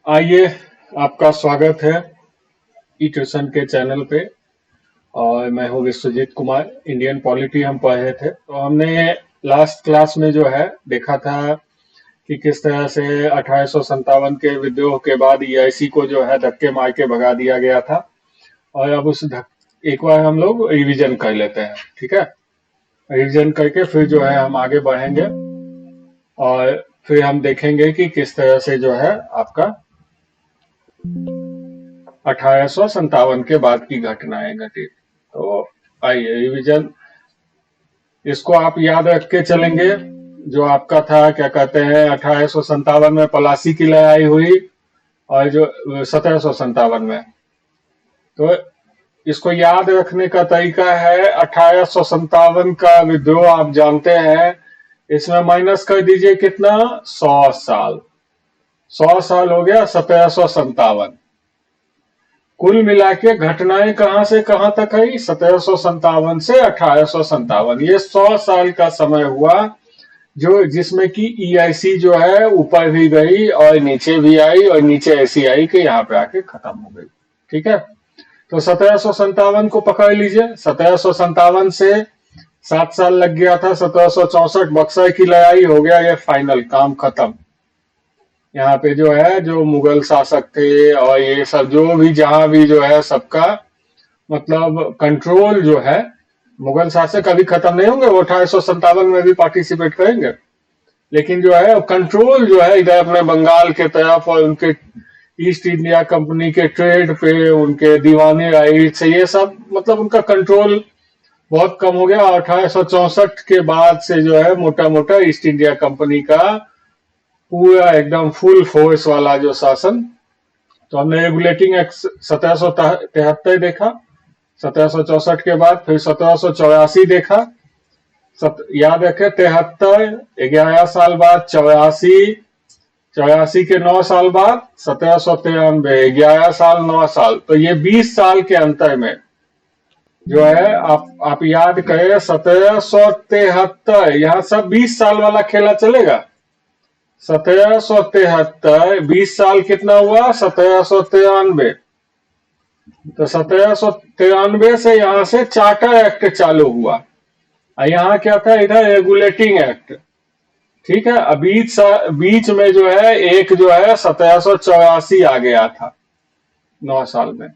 आइए, आपका स्वागत है ई ट्यूशन के चैनल पे। और मैं हूँ विश्वजीत कुमार। इंडियन पॉलिटी हम पढ़े थे, तो हमने लास्ट क्लास में जो है देखा था कि किस तरह से 1857 के विद्रोह के बाद ईआईसी को जो है धक्के मार के भगा दिया गया था। और अब एक बार हम लोग रिवीजन कर लेते हैं, ठीक है। रिवीजन करके फिर जो है हम आगे बढ़ेंगे और फिर हम देखेंगे कि किस तरह से जो है आपका 1857 के बाद की घटनाएं घटित। तो आइए रिवीजन, इसको आप याद रख के चलेंगे। जो आपका था क्या कहते हैं, 1857 में पलासी की लड़ाई हुई और जो 1757 में, तो इसको याद रखने का तरीका है 1857 का विद्रोह आप जानते हैं। इसमें माइनस कर दीजिए कितना, 100 साल। 100 साल हो गया 1757। कुल मिला के घटनाएं कहां से कहां तक आई, 1757 से 1857। ये 100 साल का समय हुआ जो जिसमें कि ईआईसी जो है ऊपर भी गई और नीचे भी आई, और नीचे ऐसी आई कि यहाँ पे आके खत्म हो गई। ठीक है, तो 1757 को पकड़ लीजिए। 1757 से 7 साल लग गया था। 1764 बक्सर की लड़ाई हो गया, ये फाइनल काम खत्म। यहाँ पे जो है जो मुगल शासक थे और ये सब जो भी जहां भी जो है सबका मतलब कंट्रोल जो है, मुगल शासक अभी खत्म नहीं होंगे, वो 1857 में भी पार्टिसिपेट करेंगे। लेकिन जो है कंट्रोल जो है इधर अपने बंगाल के तरफ और उनके ईस्ट इंडिया कंपनी के ट्रेड पे, उनके दीवानी राइट से, ये सब मतलब उनका कंट्रोल बहुत कम हो गया। 1864 के बाद से जो है मोटा मोटा ईस्ट इंडिया कंपनी का पूरा एकदम फुल फोर्स वाला जो शासन। तो हमने रेगुलेटिंग एक्ट 1773 देखा, 1764 के बाद फिर 1784 देखा। याद रखे 73, 11 साल बाद 84, 84 के 9 साल बाद 1793, 11 साल 9 साल, तो ये 20 साल के अंतर में जो है आप याद करें 1773, यहाँ सब 20 साल वाला खेला चलेगा। 1773 20 साल कितना हुआ, 1793। तो 1793 से यहाँ से चार्टर एक्ट चालू हुआ और यहाँ क्या था, इधर रेगुलेटिंग एक्ट। ठीक है, बीच में जो है एक जो है 1784 आ गया था 9 साल में।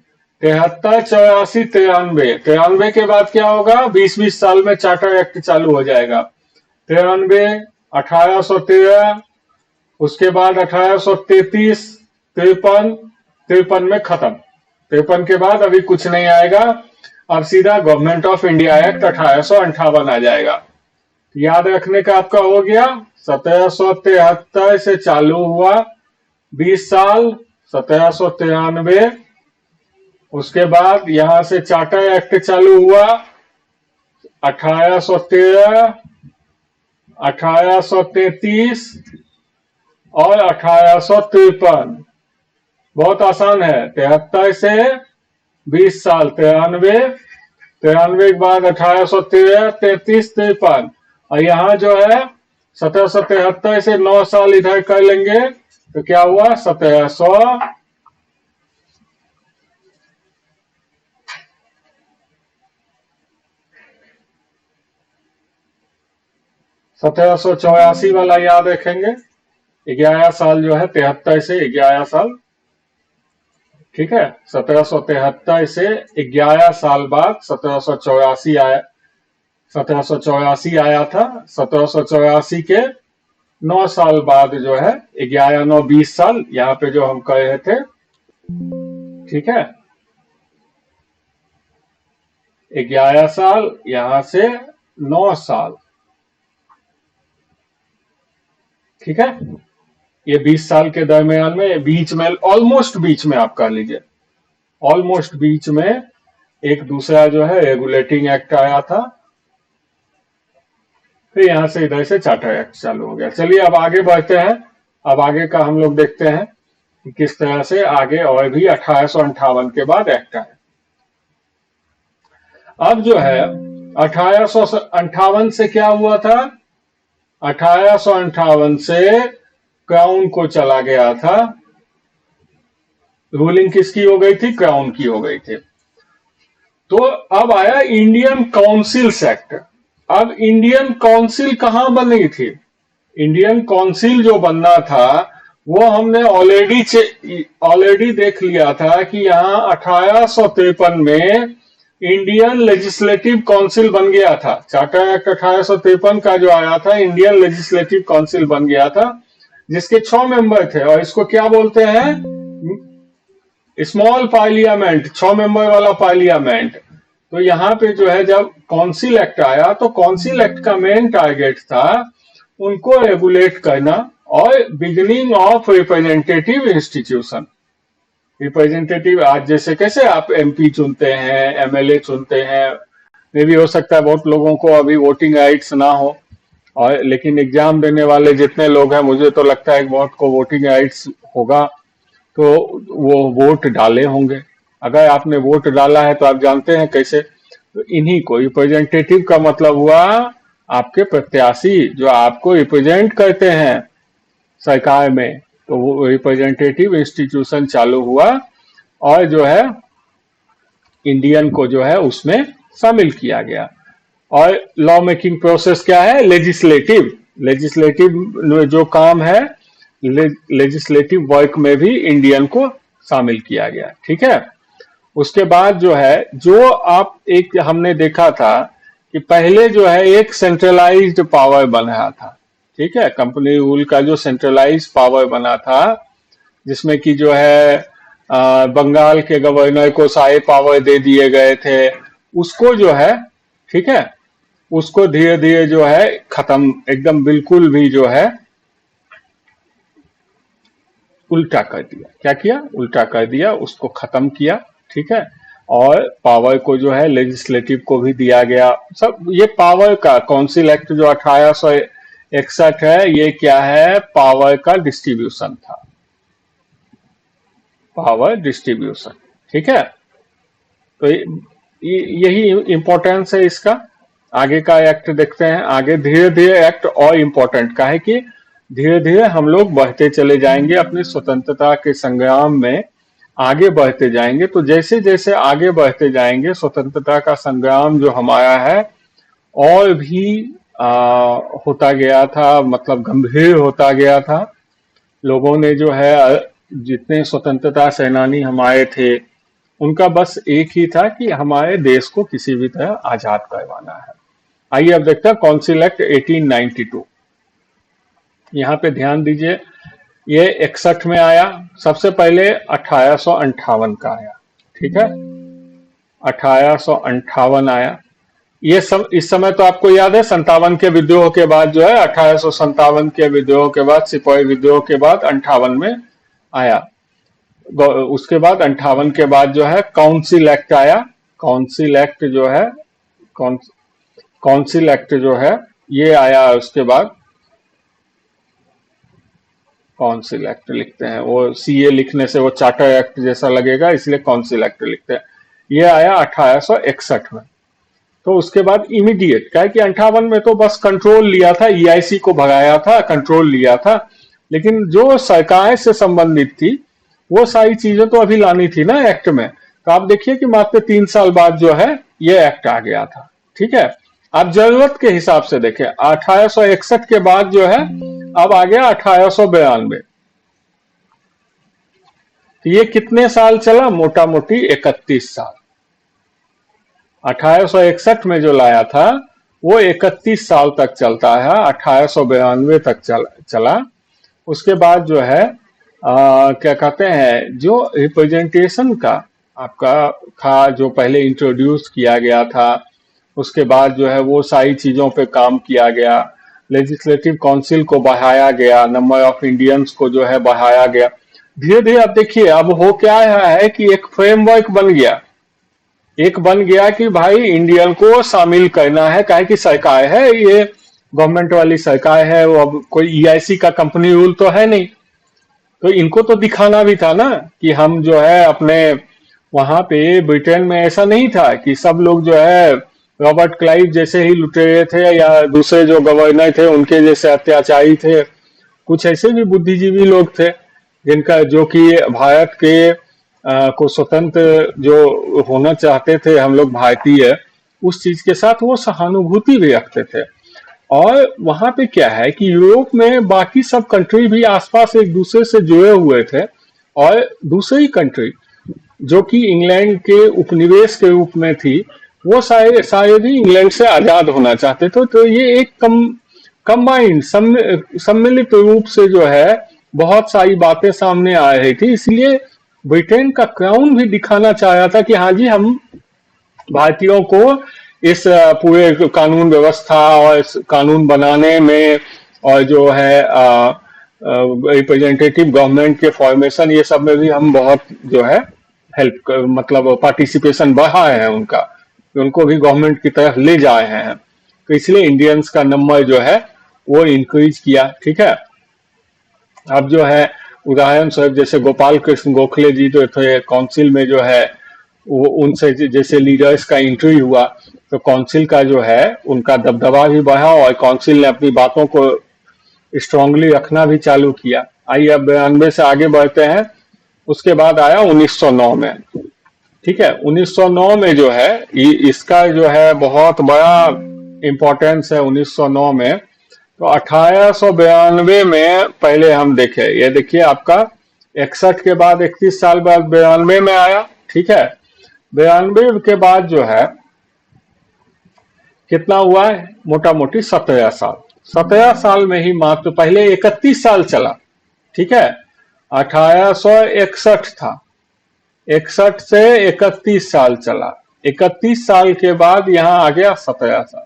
73, 84, 93, 93 के बाद क्या होगा, 20-20 साल में चार्टर एक्ट चालू हो जाएगा। 93, 1813, उसके बाद 1833, 53, 53 में खत्म। 53 के बाद अभी कुछ नहीं आएगा, अब सीधा गवर्नमेंट ऑफ इंडिया एक्ट 1858 आ जाएगा। याद रखने का आपका हो गया, 1773 से चालू हुआ 20 साल, 1793। उसके बाद यहां से चार्टर एक्ट चालू हुआ 1813, 1833 और 1853। बहुत आसान है, 73 से 20 साल 93, 93 के बाद 1813, 33, 53, और यहाँ जो है 1773 से 9 साल इधर कर लेंगे तो क्या हुआ, 1784 वाला याद रखेंगे। 11 साल जो है 73 से 11 साल, ठीक है। 1773 से 11 साल बाद 1784 आया, 1784 आया था। 1784 के 9 साल बाद जो है 11, 9, 20 साल यहाँ पे जो हम कह रहे थे, ठीक है। 11 साल यहां से 9 साल, ठीक है। ये 20 साल के दरमियान में, बीच में, ऑलमोस्ट बीच में आप कह लीजिए, ऑलमोस्ट बीच में एक दूसरा जो है रेगुलेटिंग एक्ट आया था। फिर यहां से इधर से चार्टर एक्ट चालू हो गया। चलिए अब आगे बढ़ते हैं। अब आगे का हम लोग देखते हैं कि किस तरह से आगे और भी 1858 के बाद एक्ट आए। अब जो है 1858 से क्या हुआ था, 1858 से क्राउन को चला गया था रूलिंग किसकी हो गई थी? क्राउन की हो गई थी। तो अब आया इंडियन काउंसिल्स एक्ट। अब इंडियन काउंसिल कहां बनी थी? इंडियन काउंसिल जो बनना था वो हमने ऑलरेडी देख लिया था कि यहाँ 1853 में इंडियन लेजिस्लेटिव काउंसिल बन गया था। चार्टर एक्ट 1853 का जो आया था, इंडियन लेजिस्लेटिव काउंसिल बन गया था, जिसके 6 मेंबर थे। और इसको क्या बोलते हैं? स्मॉल पार्लियामेंट, 6 मेंबर वाला पार्लियामेंट। तो यहाँ पे जो है जब काउंसिल एक्ट आया तो काउंसिल एक्ट का मेन टारगेट था उनको रेगुलेट करना और beginning of representative institution. Representative आज जैसे कैसे आप एमपी चुनते हैं, एमएलए चुनते हैं, मे भी हो सकता है बहुत लोगों को अभी वोटिंग राइट्स ना हो, और लेकिन एग्जाम देने वाले जितने लोग हैं मुझे तो लगता है बहुत को वोटिंग राइट्स होगा, तो वो वोट डाले होंगे। अगर आपने वोट डाला है तो आप जानते हैं कैसे, तो इन्हीं को रिप्रेजेंटेटिव का मतलब हुआ आपके प्रत्याशी जो आपको रिप्रेजेंट करते हैं सरकार में, तो वो रिप्रेजेंटेटिव इंस्टीट्यूशन चालू हुआ और जो है इंडियन को जो है उसमें शामिल किया गया। और लॉ मेकिंग प्रोसेस क्या है? लेजिस्लेटिव। लेजिस्लेटिव जो काम है, लेजिस्लेटिव वर्क में भी इंडियन को शामिल किया गया। ठीक है। उसके बाद जो है, जो आप एक हमने देखा था कि पहले जो है एक सेंट्रलाइज्ड पावर बन रहा था। ठीक है, कंपनी रूल का जो सेंट्रलाइज्ड पावर बना था, जिसमें कि जो है बंगाल के गवर्नर को सारे पावर दे दिए गए थे, उसको जो है, ठीक है, उसको धीरे धीरे जो है खत्म, एकदम बिल्कुल भी जो है उल्टा कर दिया। क्या किया? उल्टा कर दिया, उसको खत्म किया। ठीक है। और पावर को जो है लेजिस्लेटिव को भी दिया गया। सब ये पावर का काउंसिल एक्ट जो 1861 है, ये क्या है? पावर का डिस्ट्रीब्यूशन था, पावर डिस्ट्रीब्यूशन। ठीक है। तो यही इंपॉर्टेंस है इसका। आगे का एक्ट देखते हैं। आगे धीरे धीरे एक्ट और इम्पोर्टेंट का है कि धीरे धीरे हम लोग बढ़ते चले जाएंगे अपनी स्वतंत्रता के संग्राम में, आगे बढ़ते जाएंगे। तो जैसे जैसे आगे बढ़ते जाएंगे, स्वतंत्रता का संग्राम जो हमारा है और भी होता गया था, मतलब गंभीर होता गया था। लोगों ने जो है, जितने स्वतंत्रता सेनानी हमारे थे, उनका बस एक ही था कि हमारे देश को किसी भी तरह आजाद करवाना है। आइए अब देखते हैं काउंसिल एक्ट 1892। यहाँ पे ध्यान दीजिए, ये 61 में आया। सबसे पहले 1858 का आया। ठीक है, 1858 आया। ये सब इस समय तो आपको याद है 57 के विद्रोह के बाद जो है, 1857 के विद्रोह के बाद, सिपाही विद्रोह के बाद 58 में आया। उसके बाद 58 के बाद जो है काउंसिल एक्ट आया। काउंसिल एक्ट जो है, काउंसिल एक्ट जो है ये आया। उसके बाद काउंसिल एक्ट लिखते हैं, वो सीए लिखने से वो चार्टर एक्ट जैसा लगेगा, इसलिए काउंसिल एक्ट लिखते हैं। ये आया 1861 में। तो उसके बाद इमीडिएट, क्या है कि 58 में तो बस कंट्रोल लिया था, ईआईसी को भगाया था, कंट्रोल लिया था, लेकिन जो सरकार से संबंधित थी वो सारी चीजें तो अभी लानी थी ना एक्ट में। तो आप देखिए कि मात्र 3 साल बाद जो है ये एक्ट आ गया था। ठीक है। आप जरूरत के हिसाब से देखें, 1861 के बाद जो है अब आ गया 1892। तो ये कितने साल चला? मोटा मोटी 31 साल। 1861 में जो लाया था वो 31 साल तक चलता है, 1892 तक चला। उसके बाद जो है क्या कहते हैं, जो रिप्रेजेंटेशन का आपका था, जो पहले इंट्रोड्यूस किया गया था, उसके बाद जो है वो सारी चीजों पे काम किया गया। लेजिस्लेटिव काउंसिल को बढ़ाया गया, नंबर ऑफ इंडियंस को जो है बढ़ाया गया। धीरे धीरे आप देखिए अब हो क्या है कि एक फ्रेमवर्क बन गया, एक बन गया कि भाई इंडियन को शामिल करना है। काहे की सरकार है, ये गवर्नमेंट वाली सरकार है, वो अब कोई ईआईसी का कंपनी रूल तो है नहीं। तो इनको तो दिखाना भी था ना कि हम जो है अपने, वहां पे ब्रिटेन में ऐसा नहीं था कि सब लोग जो है रॉबर्ट क्लाइव जैसे ही लुटेरे थे या दूसरे जो गवर्नर थे उनके जैसे अत्याचारी थे। कुछ ऐसे भी बुद्धिजीवी लोग थे जिनका, जो कि भारत के को स्वतंत्र जो होना चाहते थे हम लोग भारतीय, उस चीज के साथ वो सहानुभूति भी रखते थे। और वहां पे क्या है कि यूरोप में बाकी सब कंट्री भी आसपास एक दूसरे से जुड़े हुए थे, और दूसरी कंट्री जो कि इंग्लैंड के उपनिवेश के रूप में थी, वो शायद ही इंग्लैंड से आजाद होना चाहते थे। तो ये एक कंबाइंड सम्मिलित रूप से जो है बहुत सारी बातें सामने आ रही थी। इसलिए ब्रिटेन का क्राउन भी दिखाना चाह रहा था कि हाँ जी, हम भारतीयों को इस पूरे कानून व्यवस्था और इस कानून बनाने में, और जो है रिप्रेजेंटेटिव गवर्नमेंट के फॉर्मेशन, ये सब में भी हम बहुत जो है हेल्प मतलब पार्टिसिपेशन बढ़ा है उनका, उनको भी गवर्नमेंट की तरफ ले जा रहे हैं। तो इसलिए इंडियंस का नंबर जो है वो इंक्रीज किया। ठीक है, अब जो है उदाहरण स्वरूप जैसे गोपाल कृष्ण गोखले जी जो थे काउंसिल में, जो है वो उनसे जैसे लीडर्स का एंट्री हुआ, तो काउंसिल का जो है उनका दबदबा भी बढ़ा, और काउंसिल ने अपनी बातों को स्ट्रांगली रखना भी चालू किया। आइए अब 92 से आगे बढ़ते हैं। उसके बाद आया 1909 में। ठीक है, 1909 में जो है इसका जो है बहुत बड़ा इंपॉर्टेंस है 1909 में। तो 1892 में पहले हम देखें, ये देखिए आपका 61 के बाद 31 साल बाद 92 में आया। ठीक है, 92 के बाद जो है कितना हुआ है, मोटा मोटी 17 साल। 17 साल में ही मात्र, पहले 31 साल चला। ठीक है, 1861 था, 61 से 31 साल चला, 31 साल के बाद यहाँ आ गया 17 साल।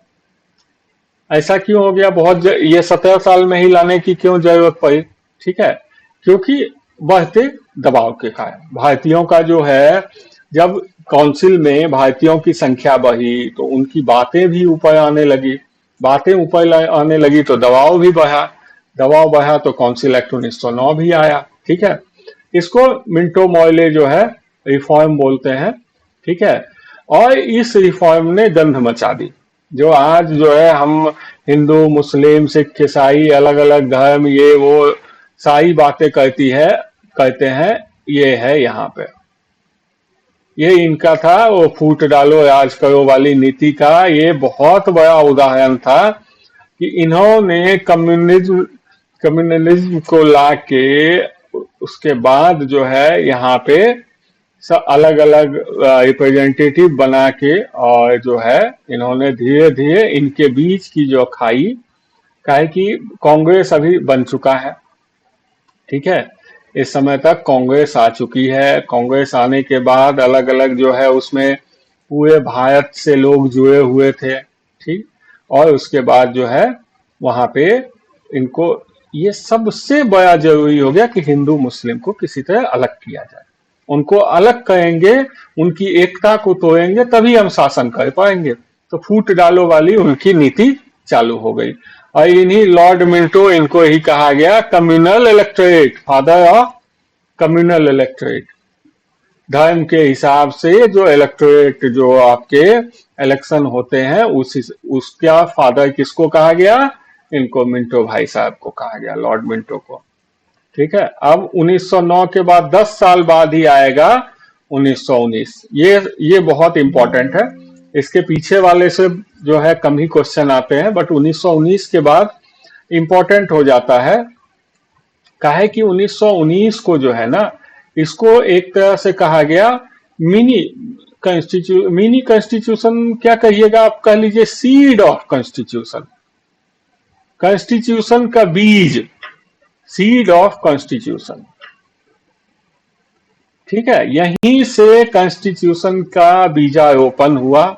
ऐसा क्यों हो गया, ये 17 साल में ही लाने की क्यों जरूरत पड़ी? ठीक है, क्योंकि बढ़ते दबाव के कारण भारतीयों का जो है, जब काउंसिल में भारतीयों की संख्या बढ़ी तो उनकी बातें भी ऊपर आने लगी, बातें ऊपर आने लगी तो दबाव भी बढ़ा, दबाव बढ़ा तो काउंसिल एक्ट 1909 भी आया। ठीक है, इसको मिंटो मॉयले जो है रिफॉर्म बोलते हैं। ठीक है, और इस रिफॉर्म ने गंध मचा दी। जो आज जो है हम हिंदू मुस्लिम सिख ईसाई अलग अलग धर्म, ये वो सारी बातें कहते हैं, ये है यहाँ पे, ये इनका था वो फूट डालो राज करो वाली नीति का ये बहुत बड़ा उदाहरण था कि इन्होंने कम्युनलिज्म को लाके उसके बाद जो है यहाँ पे सब अलग अलग रिप्रेजेंटेटिव बना के, और जो है इन्होंने धीरे धीरे इनके बीच की जो खाई, काहे कि कांग्रेस अभी बन चुका है। ठीक है, इस समय तक कांग्रेस आ चुकी है। कांग्रेस आने के बाद अलग अलग जो है उसमें पूरे भारत से लोग जुड़े हुए थे। ठीक, और उसके बाद जो है वहां पे इनको ये सबसे बड़ा जरूरी हो गया कि हिंदू मुस्लिम को किसी तरह अलग किया जाए, उनको अलग करेंगे, उनकी एकता को तोड़ेंगे तभी हम शासन कर पाएंगे। तो फूट डालो वाली उनकी नीति चालू हो गई, और इन्हीं लॉर्ड मिंटो, इनको ही कहा गया communal electorate, father of communal electorate. धर्म के हिसाब से जो इलेक्टोरेट, जो आपके इलेक्शन होते हैं, उसका फादर किसको कहा गया? इनको मिंटो भाई साहब को कहा गया, लॉर्ड मिंटो को। ठीक है, अब 1909 के बाद 10 साल बाद ही आएगा 1919। ये बहुत इंपॉर्टेंट है, इसके पीछे वाले से जो है कम ही क्वेश्चन आते हैं, बट 1919 के बाद इंपॉर्टेंट हो जाता है। काहे कि 1919 को जो है ना, इसको एक तरह से कहा गया मिनी कॉन्स्टिट्यूशन, क्या कहिएगा आप, कह लीजिए सीड ऑफ कॉन्स्टिट्यूशन, कॉन्स्टिट्यूशन का बीज, सीड ऑफ कॉन्स्टिट्यूशन। ठीक है, यहीं से कॉन्स्टिट्यूशन का बीजारोपण हुआ।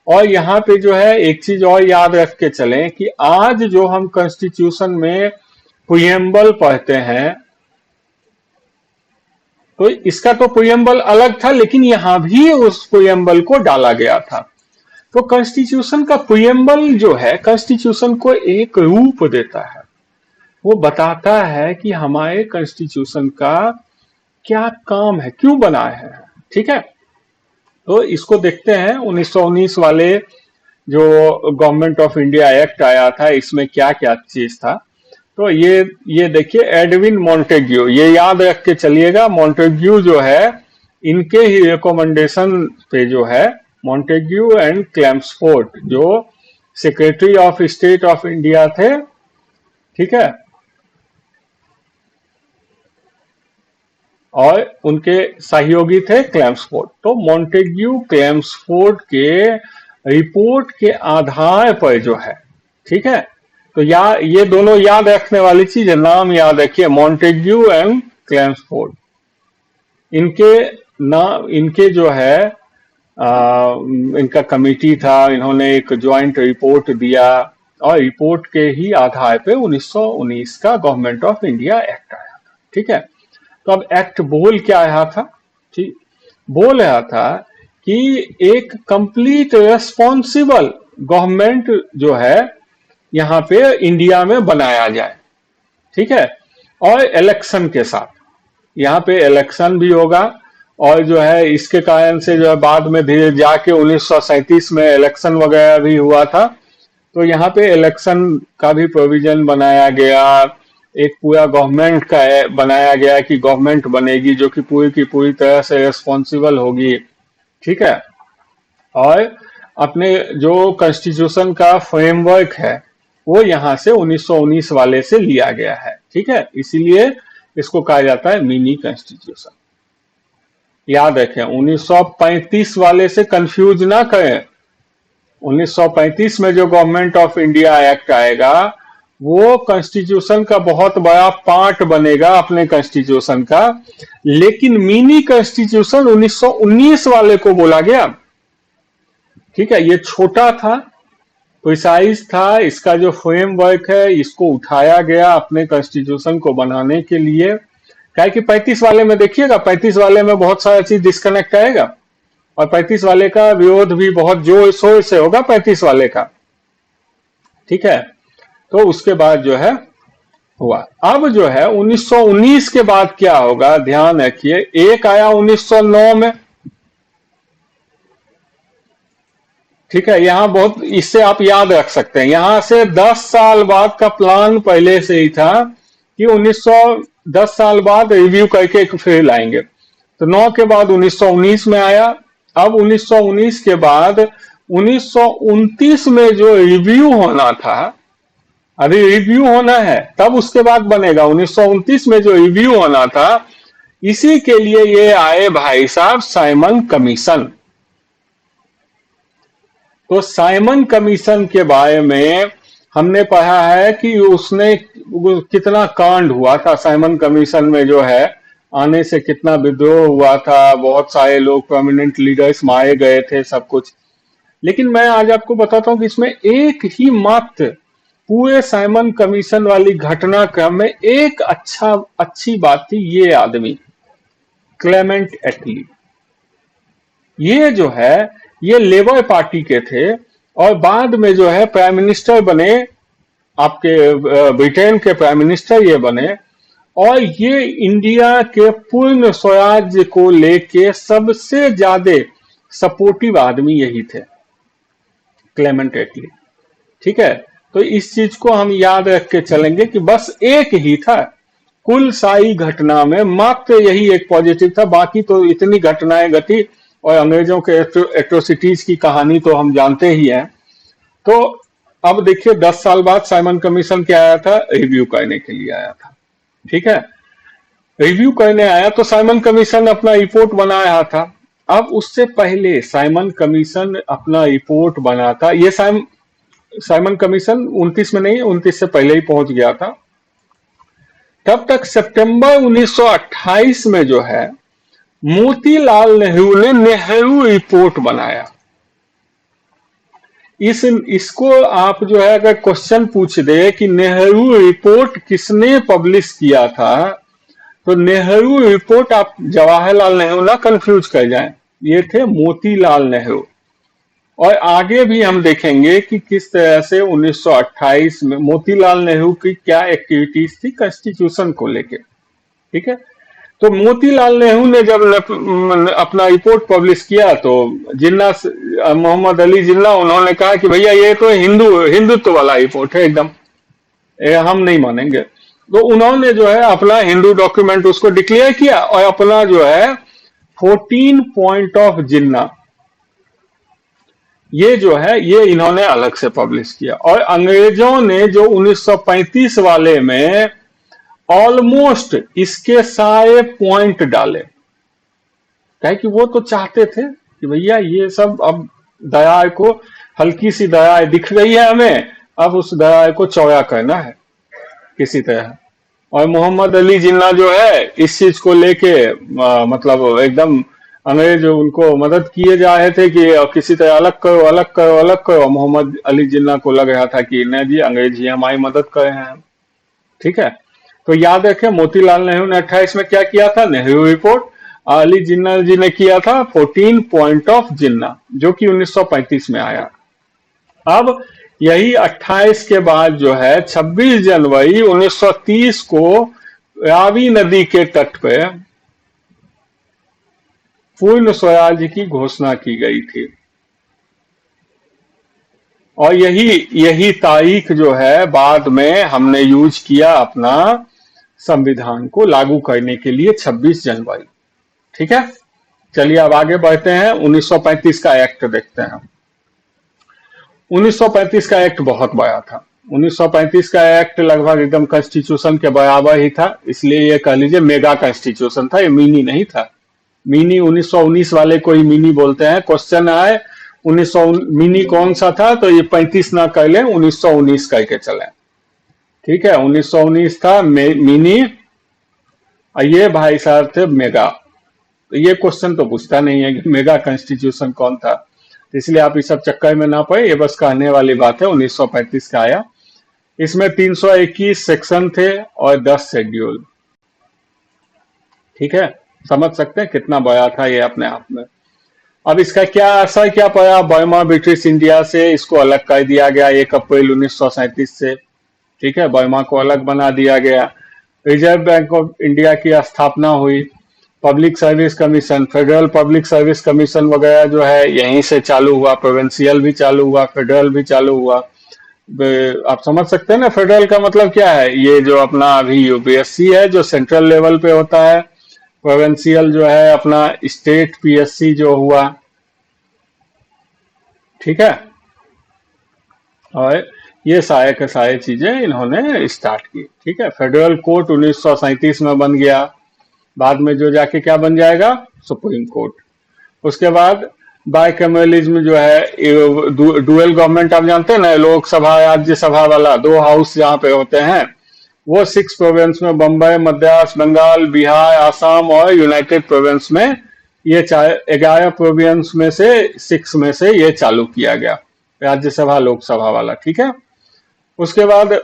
और यहाँ पे जो है एक चीज और याद रख के चलें कि आज जो हम कॉन्स्टिट्यूशन में प्रीएम्बल पढ़ते हैं, तो इसका तो प्रीएम्बल अलग था, लेकिन यहां भी उस प्रीएम्बल को डाला गया था। तो कॉन्स्टिट्यूशन का प्रीएम्बल जो है कॉन्स्टिट्यूशन को एक रूप देता है, वो बताता है कि हमारे कॉन्स्टिट्यूशन का क्या काम है, क्यों बनाए हैं। ठीक है, तो इसको देखते हैं 1919 वाले जो गवर्नमेंट ऑफ इंडिया एक्ट आया था, इसमें क्या क्या चीज था। तो ये देखिए एडविन मॉन्टेग्यू, ये याद रख के चलिएगा। मॉन्टेग्यू जो है इनके ही रिकमेंडेशन पे जो है मॉन्टेग्यू एंड क्लेम्सफोर्ड जो secretary of state of India थे, ठीक है, और उनके सहयोगी थे क्लेम्सफोर्ड। तो मॉन्टेग्यू क्लेम्सफोर्ड के रिपोर्ट के आधार पर जो है, ठीक है, तो ये दोनों याद रखने वाली चीज है, नाम याद रखिए, मॉन्टेग्यू एंड क्लेम्सफोर्ड। इनके नाम, इनके जो है इनका कमिटी था, इन्होंने एक ज्वाइंट रिपोर्ट दिया और रिपोर्ट के ही आधार पे 1919 का गवर्नमेंट ऑफ इंडिया एक्ट आया था, ठीक है। तो अब एक्ट बोल क्या रहा था, ठीक, बोल रहा था कि एक कंप्लीट रेस्पॉन्सिबल गवर्नमेंट जो है यहाँ पे इंडिया में बनाया जाए, ठीक है, और इलेक्शन के साथ, यहाँ पे इलेक्शन भी होगा, और जो है इसके कारण से जो है बाद में धीरे जाके 1937 में इलेक्शन वगैरह भी हुआ था, तो यहाँ पे इलेक्शन का भी प्रोविजन बनाया गया, एक पूरा गवर्नमेंट का बनाया गया कि गवर्नमेंट बनेगी जो कि पूरी की पूरी तरह से रेस्पॉन्सिबल होगी, ठीक है, और अपने जो कॉन्स्टिट्यूशन का फ्रेमवर्क है वो यहाँ से 1919 वाले से लिया गया है, ठीक है, इसीलिए इसको कहा जाता है मिनी कॉन्स्टिट्यूशन। याद रखें, 1935 वाले से कंफ्यूज ना करें। 1935 में जो गवर्नमेंट ऑफ इंडिया एक्ट आएगा वो कॉन्स्टिट्यूशन का बहुत बड़ा पार्ट बनेगा अपने कॉन्स्टिट्यूशन का, लेकिन मिनी कॉन्स्टिट्यूशन 1919 वाले को बोला गया, ठीक है, ये छोटा था, प्रिसाइज था, इसका जो फ्रेमवर्क है इसको उठाया गया अपने कॉन्स्टिट्यूशन को बनाने के लिए। क्या कि 35 वाले में देखिएगा, 35 वाले में बहुत सारा चीज डिस्कनेक्ट आएगा, और 35 वाले का विरोध भी बहुत जोर शोर से होगा 35 वाले का, ठीक है। तो उसके बाद जो है हुआ, अब जो है 1919 के बाद क्या होगा, ध्यान रखिए, एक आया 1909 में, ठीक है, यहां बहुत, इससे आप याद रख सकते हैं, यहां से 10 साल बाद का प्लान पहले से ही था कि 10 साल बाद रिव्यू करके फिर लाएंगे, तो 9 के बाद 1919 में आया। अब 1919 के बाद 1929 में जो रिव्यू होना था, अभी रिव्यू होना है तब उसके बाद बनेगा, 1929 में जो रिव्यू होना था, इसी के लिए ये आए भाई साहब साइमन कमीशन। तो साइमन कमीशन के बारे में हमने पढ़ा है कि उसने कितना कांड हुआ था, साइमन कमीशन में जो है आने से कितना विद्रोह हुआ था, बहुत सारे लोग प्रोमिनेंट लीडर्स मारे गए थे, सब कुछ। लेकिन मैं आज आपको बताता हूं कि इसमें एक ही मात्र पूरे साइमन कमीशन वाली घटनाक्रम में एक अच्छी बात थी, ये आदमी क्लेमेंट एटली, ये जो है ये लेबर पार्टी के थे और बाद में जो है प्राइम मिनिस्टर बने, आपके ब्रिटेन के प्राइम मिनिस्टर ये बने, और ये इंडिया के पूर्ण स्वराज्य को लेके सबसे ज्यादा सपोर्टिव आदमी यही थे, क्लेमेंट एटली, ठीक है। तो इस चीज को हम याद रख के चलेंगे कि बस एक ही था कुल सारी घटना में, मात्र यही एक पॉजिटिव था, बाकी तो इतनी घटनाएं घटी, और अंग्रेजों के एट्रोसिटीज की कहानी तो हम जानते ही हैं। तो अब देखिए 10 साल बाद साइमन कमीशन क्या आया था, रिव्यू करने के लिए आया था, ठीक है, रिव्यू करने आया। तो साइमन कमीशन अपना रिपोर्ट बना रहा था। अब उससे पहले साइमन कमीशन अपना रिपोर्ट बनाता, ये साइमन कमीशन 29 में नहीं, 29 से पहले ही पहुंच गया था। तब तक सितंबर 1928 में जो है मोतीलाल नेहरू ने नेहरू रिपोर्ट बनाया। इसको आप जो है अगर क्वेश्चन पूछ दे कि नेहरू रिपोर्ट किसने पब्लिश किया था, तो नेहरू रिपोर्ट आप जवाहरलाल नेहरू ना कंफ्यूज कर जाएं, ये थे मोतीलाल नेहरू। और आगे भी हम देखेंगे कि किस तरह से 1928 में मोतीलाल नेहरू की क्या एक्टिविटीज थी कॉन्स्टिट्यूशन को लेके, ठीक है। तो मोतीलाल नेहरू ने जब अपना रिपोर्ट पब्लिश किया तो जिन्ना, मोहम्मद अली जिन्ना, उन्होंने कहा कि भैया ये तो हिंदुत्व वाला रिपोर्ट है, एकदम हम नहीं मानेंगे। तो उन्होंने जो है अपना हिंदू डॉक्यूमेंट उसको डिक्लेयर किया और अपना जो है 14 पॉइंट ऑफ जिन्ना, ये जो है ये इन्होंने अलग से पब्लिश किया। और अंग्रेजों ने जो 1935 वाले में ऑलमोस्ट इसके सारे पॉइंट डाले, क्या कि वो तो चाहते थे कि भैया ये सब अब दया को, हल्की सी दया दिख रही है हमें, अब उस दया को चौड़ा करना है किसी तरह। और मोहम्मद अली जिन्ना जो है इस चीज को लेके मतलब एकदम अंग्रेज उनको मदद किए जा रहे थे कि किसी तरह अलग करो अलग करो अलग करो। मोहम्मद अली जिन्ना को लग रहा था कि नहीं जी, अंग्रेज ही हमारी मदद कर रहे हैं। ठीक है, तो याद रखें मोतीलाल नेहरू ने 28 में क्या किया था, नेहरू रिपोर्ट। अली जिन्ना जी ने किया था 14 पॉइंट ऑफ जिन्ना, जो कि 1935 में आया। अब यही 28 के बाद जो है 26 जनवरी 1930 को रावी नदी के तट पे पूर्ण स्वराज की घोषणा की गई थी। और यही तारीख जो है बाद में हमने यूज किया अपना संविधान को लागू करने के लिए, 26 जनवरी। ठीक है, चलिए अब आगे बढ़ते हैं। 1935 का एक्ट देखते हैं। 1935 का एक्ट बहुत बड़ा था। 1935 का एक्ट लगभग एकदम कॉन्स्टिट्यूशन के बराबर ही था, इसलिए ये कह लीजिए मेगा कॉन्स्टिट्यूशन था, ये मिनी नहीं था। मिनी 1919 वाले को ही मिनी बोलते हैं। क्वेश्चन आए 1900 मिनी कौन सा था, तो ये 35 ना कर लें, 1919 करके चले। ठीक है, 1919 था मिनी, और ये भाई साहब थे मेगा। तो ये क्वेश्चन तो पूछता नहीं है कि मेगा कॉन्स्टिट्यूशन कौन था, इसलिए आप इस सब चक्कर में ना पड़े, ये बस कहने वाली बात है। 1935 का आया, इसमें 321 सेक्शन थे और 10 शेड्यूल। ठीक है, समझ सकते हैं कितना बड़ा था ये अपने आप में। अब इसका क्या असर क्या पड़ा, बर्मा ब्रिटिश इंडिया से इसको अलग कर दिया गया 1 अप्रैल 1937 से। ठीक है, बर्मा को अलग बना दिया गया। रिजर्व बैंक ऑफ इंडिया की स्थापना हुई। Public service commission, federal public service commission वगैरह जो है यहीं से चालू हुआ। प्रोविंशियल भी चालू हुआ, फेडरल भी चालू हुआ। आप समझ सकते हैं ना फेडरल का मतलब क्या है, ये जो अपना अभी यूपीएससी है जो सेंट्रल लेवल पे होता है। प्रोविंशियल जो है अपना स्टेट पीएससी जो हुआ। ठीक है, और ये सारे के सारे चीजें इन्होंने स्टार्ट की। ठीक है, फेडरल कोर्ट 1937 में बन गया, बाद में जो जाके क्या बन जाएगा, सुप्रीम कोर्ट। उसके बाद बाइकैमरलिज्म जो है, डुअल गवर्नमेंट आप जानते हैं ना, लोकसभा राज्यसभा वाला 2 हाउस जहां पे होते हैं, वो 6 प्रोविंस में, बम्बई, मद्रास, बंगाल, बिहार, आसाम और यूनाइटेड प्रोविंस में, ये 11 प्रोविंस में से 6 में से ये चालू किया गया राज्यसभा लोकसभा वाला। ठीक है, उसके बाद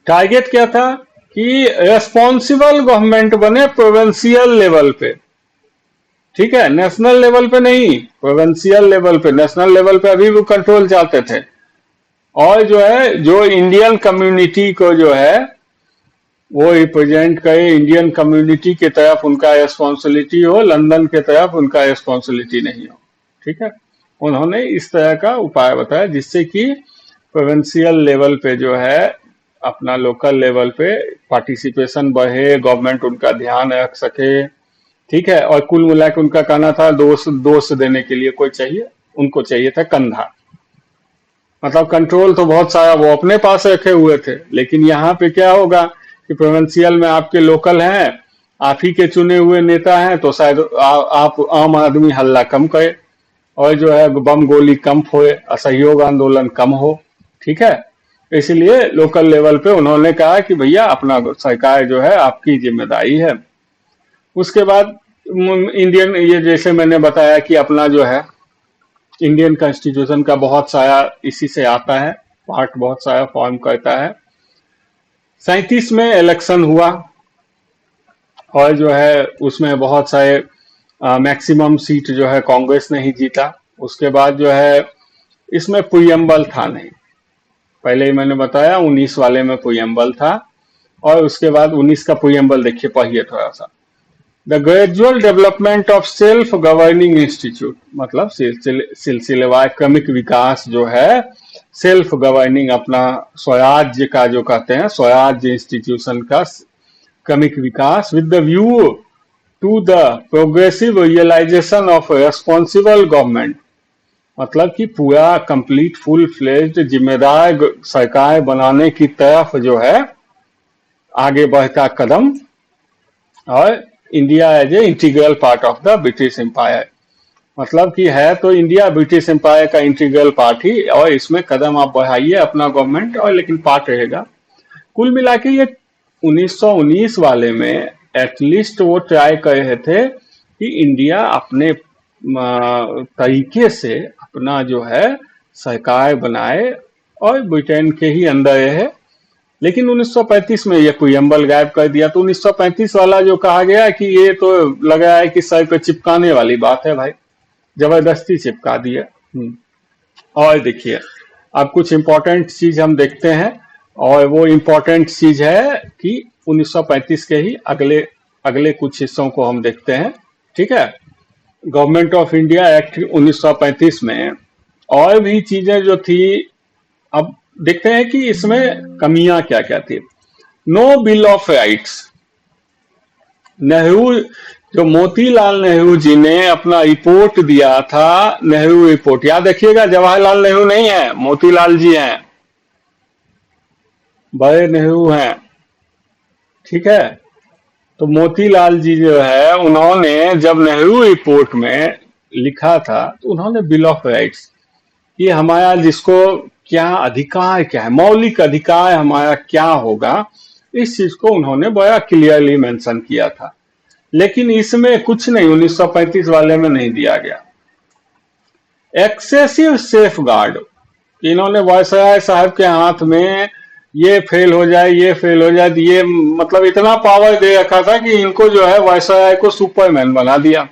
टारगेट क्या था कि रेस्पॉन्सिबल गवर्नमेंट बने प्रोविंशियल लेवल पे। ठीक है, नेशनल लेवल पे नहीं, प्रोविंशियल लेवल पे। नेशनल लेवल पे अभी भी कंट्रोल चाहते थे। और जो है, जो इंडियन कम्युनिटी को जो है वो रिप्रेजेंट करे, इंडियन कम्युनिटी की तरफ उनका रेस्पॉन्सिबिलिटी हो, लंदन के तरफ उनका रेस्पॉन्सिबिलिटी नहीं हो। ठीक है, उन्होंने इस तरह का उपाय बताया जिससे कि प्रोविंशियल लेवल पे जो है अपना लोकल लेवल पे पार्टिसिपेशन बढ़े, गवर्नमेंट उनका ध्यान रख सके। ठीक है, और कुल मिलाकर उनका कहना था दोष देने के लिए कोई चाहिए, उनको चाहिए था कंधा। मतलब कंट्रोल तो बहुत सारा वो अपने पास रखे हुए थे, लेकिन यहाँ पे क्या होगा कि प्रोविंशियल में आपके लोकल हैं, आप ही के चुने हुए नेता हैं, तो शायद आप आम आदमी हल्ला कम करे, और जो है बम गोली कम होए, असहयोग आंदोलन कम हो। ठीक है, इसलिए लोकल लेवल पे उन्होंने कहा कि भैया अपना सरकार जो है आपकी जिम्मेदारी है। उसके बाद इंडियन, ये जैसे मैंने बताया कि अपना जो है इंडियन कॉन्स्टिट्यूशन का बहुत सारा इसी से आता है, पार्ट बहुत सारा फॉर्म करता है। 37 में इलेक्शन हुआ और जो है उसमें बहुत सारे मैक्सिमम सीट जो है कांग्रेस ने ही जीता। उसके बाद जो है इसमें प्रीएम्बल था नहीं, पहले ही मैंने बताया 19 वाले में प्रीएम्बल था, और उसके बाद 19 का प्रीएम्बल देखिए पढ़िए थोड़ा सा। The gradual development of self governing institute, मतलब सिलसिलेवार क्रमिक विकास जो है, सेल्फ गवर्निंग अपना स्वराज्य का जो कहते हैं, स्वराज्य इंस्टीट्यूशन का क्रमिक विकास, with the view to the progressive realisation of responsible government, मतलब कि पूरा कंप्लीट फुल फ्लेज्ड जिम्मेदार सरकार बनाने की तरफ जो है आगे बढ़ता कदम, और India as a integral part of the British Empire, मतलब कि है तो इंडिया ब्रिटिश एम्पायर का इंटीग्रल पार्ट ही, और इसमें कदम आप बढ़ाइए अपना गवर्नमेंट, और लेकिन पार्ट रहेगा। कुल मिला के ये 1919 वाले में एटलीस्ट वो ट्राई कर रहे थे कि इंडिया अपने तरीके से अपना जो है सरकार बनाए और ब्रिटेन के ही अंदर रहे। लेकिन 1935 में ये प्रियम्बल गायब कर दिया। तो 1935 वाला जो कहा गया कि ये तो लग रहा है कि सर पे चिपकाने वाली बात है भाई, जबरदस्ती चिपका दिया। और देखिए अब कुछ इंपॉर्टेंट चीज हम देखते हैं, और वो इंपॉर्टेंट चीज है कि 1935 के ही अगले अगले कुछ हिस्सों को हम देखते हैं। ठीक है, गवर्नमेंट ऑफ इंडिया एक्ट 1935 में और भी चीजें जो थी, अब देखते हैं कि इसमें कमियां क्या क्या थी। No bill of rights, Nehru, जो मोतीलाल नेहरू जी ने अपना रिपोर्ट दिया था, नेहरू रिपोर्ट, याद रखिएगा जवाहरलाल नेहरू नहीं है, मोतीलाल जी हैं, बड़े नेहरू हैं। ठीक है, तो मोतीलाल जी जो है उन्होंने जब नेहरू रिपोर्ट में लिखा था, तो उन्होंने बिल ऑफ राइट्स, ये हमारा जिसको क्या अधिकार, क्या है मौलिक अधिकार हमारा क्या होगा, इस चीज को उन्होंने बड़ा क्लियरली मेंशन किया था। लेकिन इसमें कुछ नहीं 1935 वाले में नहीं दिया गया। एक्सेसिव सेफ गार्ड, इन्होंने वायसराय साहब के हाथ में ये फेल हो जाए, ये फेल हो जाए, ये मतलब इतना पावर दे रखा था कि इनको जो है वायसराय को सुपरमैन बना दिया,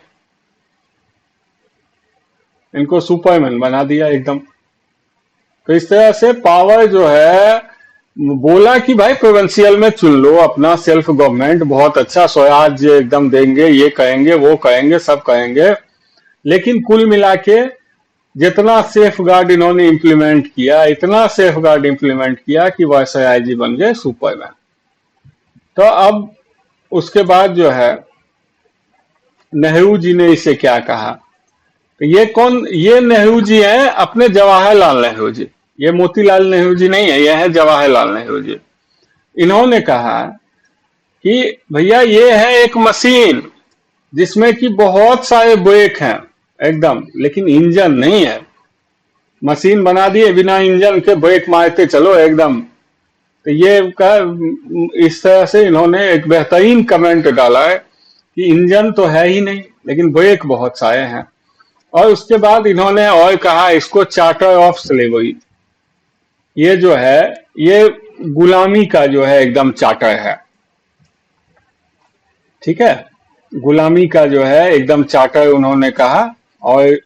इनको सुपरमैन बना दिया एकदम। तो इस तरह से पावर जो है, बोला कि भाई प्रोविंशियल में चुन लो अपना सेल्फ गवर्नमेंट, बहुत अच्छा स्वराज एकदम देंगे, ये कहेंगे वो कहेंगे सब कहेंगे। लेकिन कुल मिला के जितना सेफ गार्ड इन्होंने इंप्लीमेंट किया, इतना सेफ गार्ड इंप्लीमेंट किया कि वायसराय जी बन गए सुपरमैन। तो अब उसके बाद जो है नेहरू जी ने इसे क्या कहा, तो ये कौन, ये नेहरू जी हैं अपने जवाहरलाल नेहरू जी, ये मोतीलाल नेहरू जी नहीं है, ये है जवाहरलाल नेहरू जी। इन्होंने कहा कि भैया ये है एक मशीन जिसमें कि बहुत सारे ब्रेक हैं एकदम, लेकिन इंजन नहीं है। मशीन बना दिए बिना इंजन के, ब्रेक मारते चलो एकदम। तो ये इस तरह से इन्होंने एक बेहतरीन कमेंट डाला है कि इंजन तो है ही नहीं, लेकिन ब्रेक बहुत सारे हैं। और उसके बाद इन्होंने और कहा इसको चार्टर ऑफ स्लेवरी, ये जो है ये गुलामी का जो है एकदम चार्टर है। ठीक है, गुलामी का जो है एकदम चार्टर उन्होंने कहा। और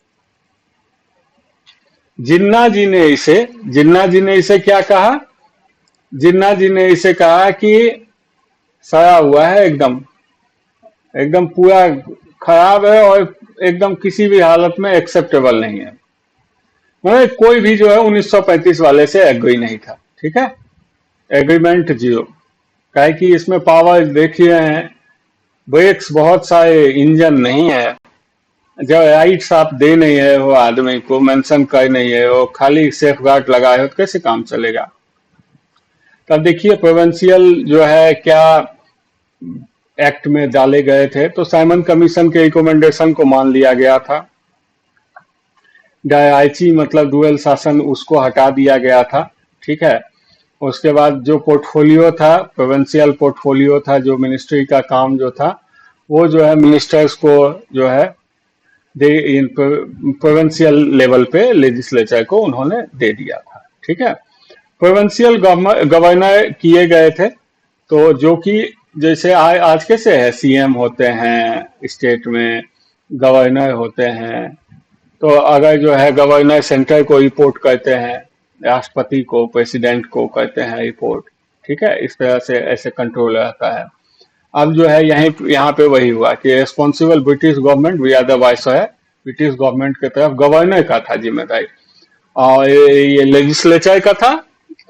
जिन्ना जी ने इसे क्या कहा, जिन्ना जी ने इसे कहा कि सड़ा हुआ है एकदम, एकदम पूरा खराब है और एकदम किसी भी हालत में एक्सेप्टेबल नहीं है। मतलब कोई भी जो है 1935 वाले से एग्री नहीं था। ठीक है, एग्रीमेंट जीरो, काहे कि इसमें पावर देख रहे हैं, ब्रेक्स बहुत सारे, इंजन नहीं है, जब राइट्स आप दे नहीं है वो आदमी को, मेंशन कर नहीं है वो, खाली सेफ गार्ड लगाए हो तो कैसे काम चलेगा। तब देखिए प्रोविंशियल जो है क्या एक्ट में डाले गए थे, तो साइमन कमीशन के रिकमेंडेशन को मान लिया गया था। डायची मतलब डुअल शासन, उसको हटा दिया गया था। ठीक है, उसके बाद जो पोर्टफोलियो था, प्रोविंशियल पोर्टफोलियो था, जो मिनिस्ट्री का काम जो था, वो जो है मिनिस्टर्स को जो है प्रोविंशियल लेवल पे लेजिस्लेचर को उन्होंने दे दिया था। ठीक है, प्रोविंशियल गवर्नर किए गए थे, तो जो कि जैसे आज कैसे है, सीएम होते हैं स्टेट में, गवर्नर होते हैं, तो अगर जो है गवर्नर सेंटर को रिपोर्ट करते हैं, राष्ट्रपति को, प्रेसिडेंट को करते हैं रिपोर्ट। ठीक है, इस तरह से ऐसे कंट्रोल रहता है। अब जो है यहाँ पे वही हुआ कि responsible British government we are the viceroy, British government की तरफ गवर्नर का था जिम्मेदारी, और ये लेजिस्लेचर का था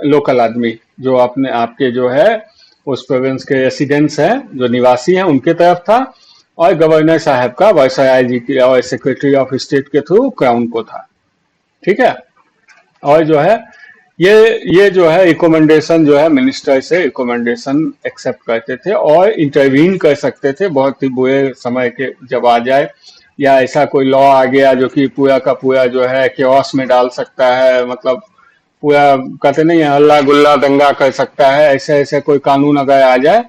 लोकल आदमी, जो अपने आपके जो है उस प्रोविंस के रेसिडेंट्स हैं, जो निवासी हैं, उनके तरफ था। और गवर्नर साहब का वायसराय जी की और सेक्रेटरी ऑफ स्टेट के थ्रू क्राउन को था। ठीक है। और जो है ये जो है रिकमेंडेशन जो है मिनिस्टर से रिकमेंडेशन एक्सेप्ट करते थे और इंटरवीन कर सकते थे बहुत ही बुरे समय के जब आ जाए, या ऐसा कोई लॉ आ गया जो कि पूरा का पूरा जो है केओस में डाल सकता है, मतलब पूरा कहते नहीं है हल्ला गुल्ला दंगा कर सकता है, ऐसे ऐसे कोई कानून अगर आ जाए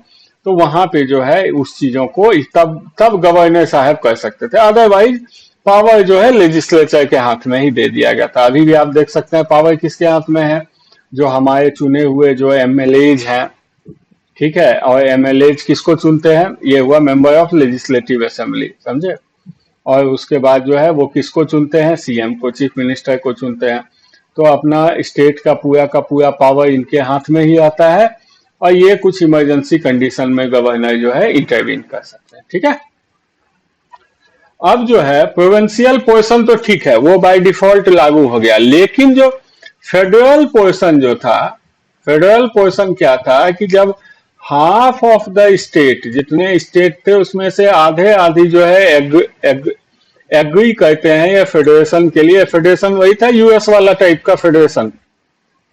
तो वहां पे जो है उस चीजों को तब तब गवर्नर साहब कर सकते थे। अदरवाइज पावर जो है लेजिस्लेचर के हाथ में ही दे दिया गया था। अभी भी आप देख सकते हैं पावर किसके हाथ में है, जो हमारे चुने हुए जो एमएलएज हैं। ठीक है। और एमएलएज किसको चुनते हैं, ये हुआ मेंबर ऑफ लेजिस्लेटिव असेंबली, समझे। और उसके बाद जो है वो किसको चुनते हैं, सीएम को, चीफ मिनिस्टर को चुनते हैं। तो अपना स्टेट का पूरा पावर इनके हाथ में ही आता है और ये कुछ इमरजेंसी कंडीशन में गवर्नर जो है इंटरवीन कर सकते हैं। ठीक है। अब जो है प्रोविंशियल पोर्शन तो ठीक है, वो बाय डिफॉल्ट लागू हो गया, लेकिन जो फेडरल पोर्शन जो था, फेडरल पोर्शन क्या था कि जब हाफ ऑफ द स्टेट, जितने स्टेट थे उसमें से आधे आधी जो है एग्री करते हैं ये फेडरेशन के लिए। फेडरेशन वही था यूएस वाला टाइप का फेडरेशन,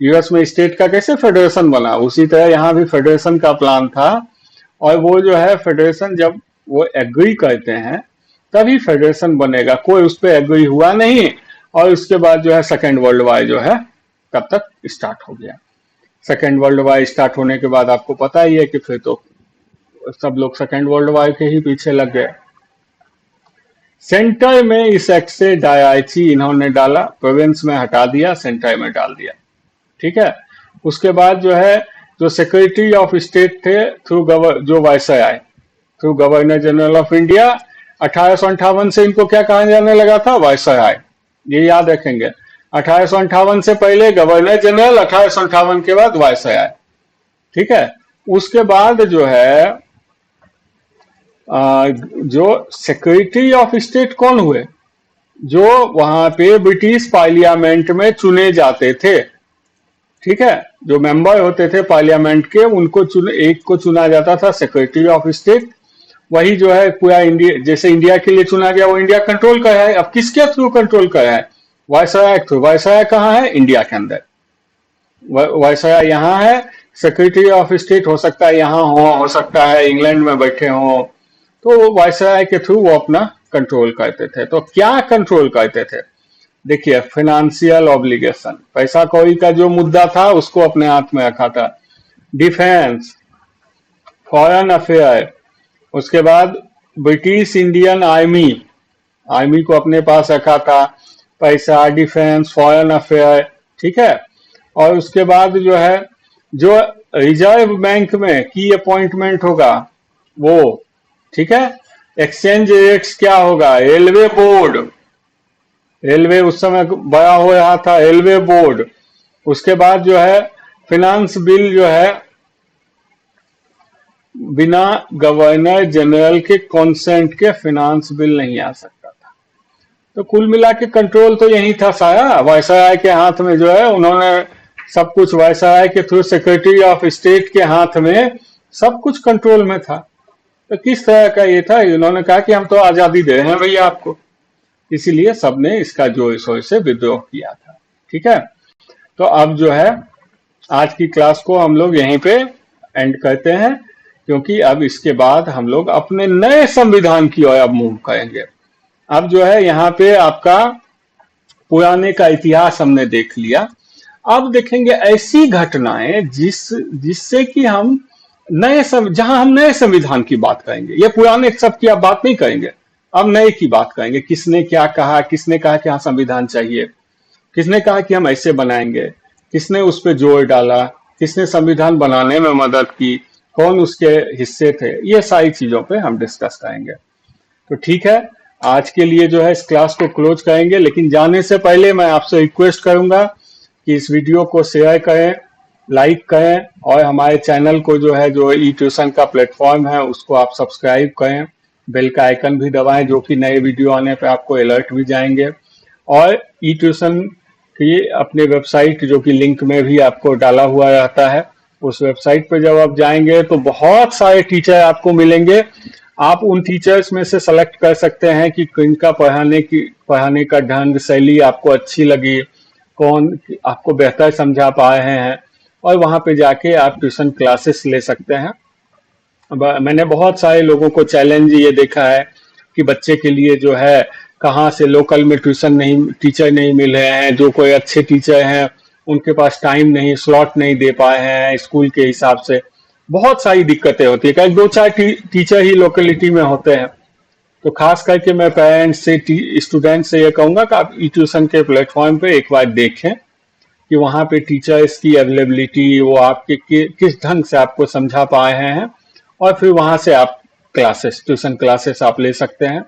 यूएस में स्टेट का कैसे फेडरेशन बना, उसी तरह यहाँ भी फेडरेशन का प्लान था। और वो जो है फेडरेशन जब वो एग्री करते हैं तभी फेडरेशन बनेगा, कोई उस पर एग्री हुआ नहीं। और उसके बाद जो है सेकेंड वर्ल्ड वार जो है कब तक स्टार्ट हो गया। सेकेंड वर्ल्ड वार स्टार्ट होने के बाद आपको पता ही है कि फिर तो सब लोग सेकेंड वर्ल्ड वार के ही पीछे लग गए। सेंटर में इस एक्ट से डायची इन्होंने डाला, प्रोविंस में हटा दिया, सेंटर में डाल दिया। ठीक है। उसके बाद जो है जो सेक्रेटरी ऑफ स्टेट थे थ्रू जो viceroy through governor general of India, 1858 से इनको क्या कहा जाने लगा था, वायसराय। ये याद रखेंगे, 1858 से पहले गवर्नर जनरल, 1858 के बाद वायसराय। ठीक है। उसके बाद जो है जो सेक्रेटरी ऑफ स्टेट कौन हुए, जो वहां पे ब्रिटिश पार्लियामेंट में चुने जाते थे। ठीक है। जो मेंबर होते थे पार्लियामेंट के, उनको एक को चुना जाता था सेक्रेटरी ऑफ स्टेट। वही जो है पूरा इंडिया, जैसे इंडिया के लिए चुना गया, वो इंडिया कंट्रोल कर रहा है। अब किसके थ्रू कंट्रोल कर रहा है, वायसराय थ्रू। वायसराय कहाँ है, इंडिया के अंदर। वायसराय यहाँ है, सेक्रेटरी ऑफ स्टेट हो सकता है यहाँ हो सकता है इंग्लैंड में बैठे हो। तो वायसराय के थ्रू वो अपना कंट्रोल करते थे। तो क्या कंट्रोल करते थे, देखिए फाइनेंशियल ऑब्लिगेशन, पैसा कौड़ी का जो मुद्दा था उसको अपने हाथ में रखा था। डिफेंस, फॉरेन अफेयर, उसके बाद ब्रिटिश इंडियन आर्मी को अपने पास रखा था, पैसा, डिफेंस, फॉरेन अफेयर। ठीक है। और उसके बाद जो है जो रिजर्व बैंक में की अपॉइंटमेंट होगा वो, ठीक है। एक्सचेंज रेट्स क्या होगा, रेलवे बोर्ड, रेलवे उस समय बड़ा हो रहा था, रेलवे बोर्ड। उसके बाद जो है फिनांस बिल जो है बिना गवर्नर जनरल के कॉन्सेंट के फिनांस बिल नहीं आ सकता था। तो कुल मिला के कंट्रोल तो यही था सारा, वायसराय के हाथ में जो है, उन्होंने सब कुछ वायसराय के थ्रू, सेक्रेटरी ऑफ स्टेट के हाथ में सब कुछ कंट्रोल में था। तो किस तरह का ये था, इन्होंने कहा कि हम तो आजादी दे रहे हैं भैया आपको, इसीलिए सबने इसका जोर शोर से विद्रोह किया था। ठीक है। तो अब जो है आज की क्लास को हम लोग यहीं पे एंड करते हैं, क्योंकि अब इसके बाद हम लोग अपने नए संविधान की ओर अब मूव करेंगे। अब जो है यहाँ पे आपका पुराने का इतिहास हमने देख लिया। अब देखेंगे ऐसी घटनाएं जिससे कि हम जहां हम नए संविधान की बात करेंगे। ये पुराने सब की आप बात नहीं करेंगे, अब नए की बात करेंगे। किसने क्या कहा, किसने कहा कि हाँ संविधान चाहिए, किसने कहा कि हम ऐसे बनाएंगे, किसने उस पर जोर डाला, किसने संविधान बनाने में मदद की, कौन उसके हिस्से थे, ये सारी चीजों पे हम डिस्कस करेंगे। तो ठीक है, आज के लिए जो है इस क्लास को क्लोज करेंगे, लेकिन जाने से पहले मैं आपसे रिक्वेस्ट करूंगा कि इस वीडियो को शेयर करें, लाइक करें, और हमारे चैनल को जो है जो ई ट्यूशन का प्लेटफॉर्म है उसको आप सब्सक्राइब करें, बेल का आइकन भी दबाएं, जो कि नए वीडियो आने पे आपको अलर्ट भी जाएंगे। और ई ट्यूशन की अपने वेबसाइट, जो कि लिंक में भी आपको डाला हुआ रहता है, उस वेबसाइट पर जब आप जाएंगे तो बहुत सारे टीचर आपको मिलेंगे। आप उन टीचर्स में से सेलेक्ट कर सकते हैं कि किनका पढ़ाने का ढंग शैली आपको अच्छी लगी, कौन आपको बेहतर समझा पाए हैं, और वहां पे जाके आप ट्यूशन क्लासेस ले सकते हैं। मैंने बहुत सारे लोगों को चैलेंज ये देखा है कि बच्चे के लिए जो है कहाँ से लोकल में ट्यूशन नहीं, टीचर नहीं मिल रहे हैं, जो कोई अच्छे टीचर हैं उनके पास टाइम नहीं, स्लॉट नहीं दे पाए हैं स्कूल के हिसाब से। बहुत सारी दिक्कतें होती है, कहीं दो चार टीचर ही लोकेलिटी में होते हैं। तो खास करके मैं पेरेंट्स से, स्टूडेंट से ये कहूंगा कि आप ई ट्यूशन के प्लेटफॉर्म पे एक बार देखें कि वहाँ पे टीचर्स की अवेलेबिलिटी, वो आपके किस ढंग से आपको समझा पाए हैं, और फिर वहाँ से आप ट्यूशन क्लासेस आप ले सकते हैं।